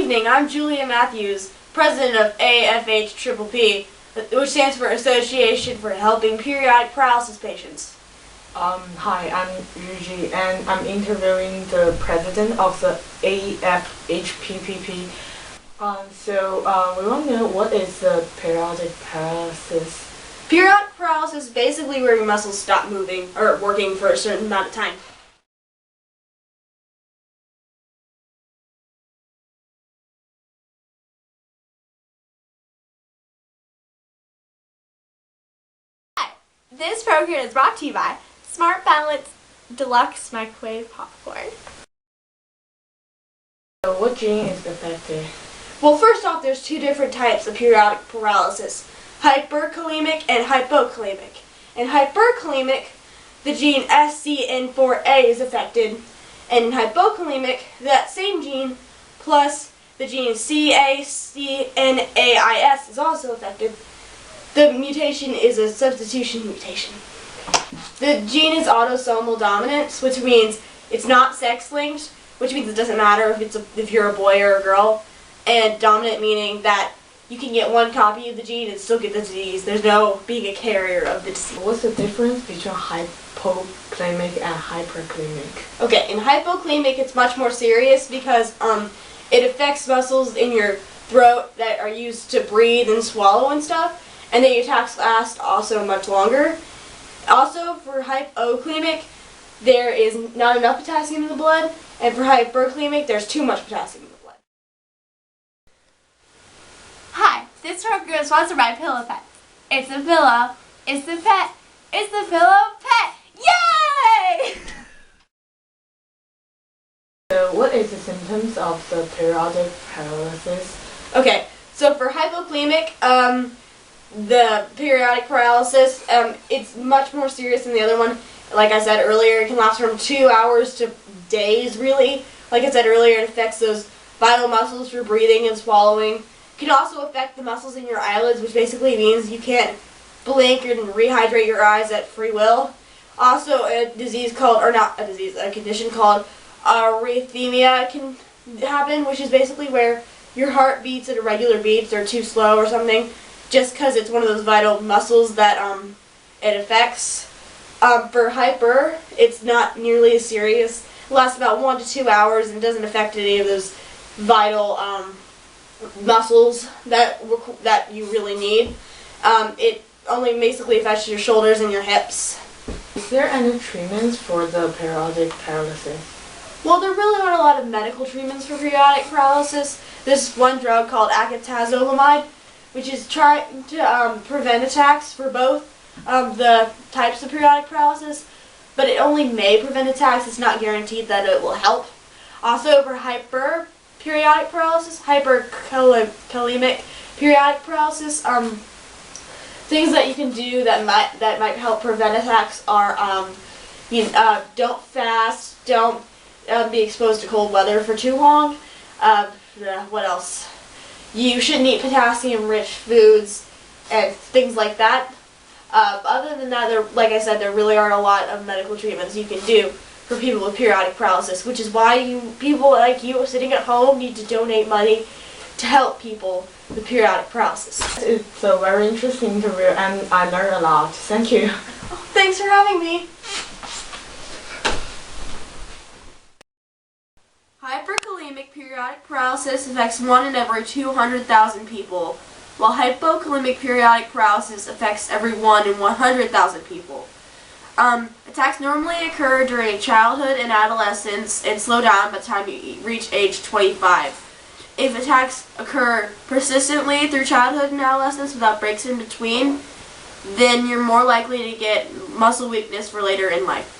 evening, I'm Julia Matthews, president of AFHPPP, which stands for Association for Helping Periodic Paralysis Patients. Hi, I'm Yuji, and I'm interviewing the president of the AFHPPP. We want to know, what is the periodic paralysis? Periodic paralysis is basically where your muscles stop moving or working for a certain amount of time. This program is brought to you by Smart Balance Deluxe Microwave Popcorn. So what gene is affected? Well, first off, there's two different types of periodic paralysis, hyperkalemic and hypokalemic. In hyperkalemic, the gene SCN4A is affected, and in hypokalemic, that same gene plus the gene CACNAIS is also affected. The mutation is a substitution mutation. The gene is autosomal dominant, which means it's not sex-linked, which means it doesn't matter if you're a boy or a girl, and dominant meaning that you can get one copy of the gene and still get the disease. There's no being a carrier of the disease. What's the difference between hypokalemic and hyperkalemic? Okay, in hypokalemic it's much more serious because it affects muscles in your throat that are used to breathe and swallow and stuff. And the attacks last also much longer. Also, for hypokalemic, there is not enough potassium in the blood, and for hyperkalemic, there's too much potassium in the blood. Hi, this program is sponsored by Pillow Pet. It's the pillow, it's the pet, it's the pillow pet. Yay! So what is the symptoms of the periodic paralysis? Okay, so for hypokalemic, the periodic paralysis, it's much more serious than the other one. Like I said earlier, it can last from 2 hours to days, really. Like I said earlier, it affects those vital muscles for breathing and swallowing. It can also affect the muscles in your eyelids, which basically means you can't blink and rehydrate your eyes at free will. Also, a condition called arrhythmia can happen, which is basically where your heart beats at irregular beats or too slow or something, just because it's one of those vital muscles that it affects. For hyper, it's not nearly as serious. It lasts about 1 to 2 hours and doesn't affect any of those vital muscles that you really need. It only basically affects your shoulders and your hips. Is there any treatments for the periodic paralysis? Well, there really aren't a lot of medical treatments for periodic paralysis. There's one drug called acetazolamide, which is trying to prevent attacks for both the types of periodic paralysis, but it only may prevent attacks. It's not guaranteed that it will help. Also, for hyperperiodic paralysis, hyperkalemic periodic paralysis, things that you can do that might help prevent attacks are don't fast, don't be exposed to cold weather for too long. What else? You shouldn't eat potassium-rich foods and things like that. Other than that, like I said, there really aren't a lot of medical treatments you can do for people with periodic paralysis, which is why people like you sitting at home need to donate money to help people with periodic paralysis. It's a very interesting interview, and I learned a lot. Thank you. Oh, thanks for having me. Hyperkalemic periodic paralysis affects 1 in every 200,000 people, while hypokalemic periodic paralysis affects every 1 in 100,000 people. Attacks normally occur during childhood and adolescence and slow down by the time you reach age 25. If attacks occur persistently through childhood and adolescence without breaks in between, then you're more likely to get muscle weakness for later in life.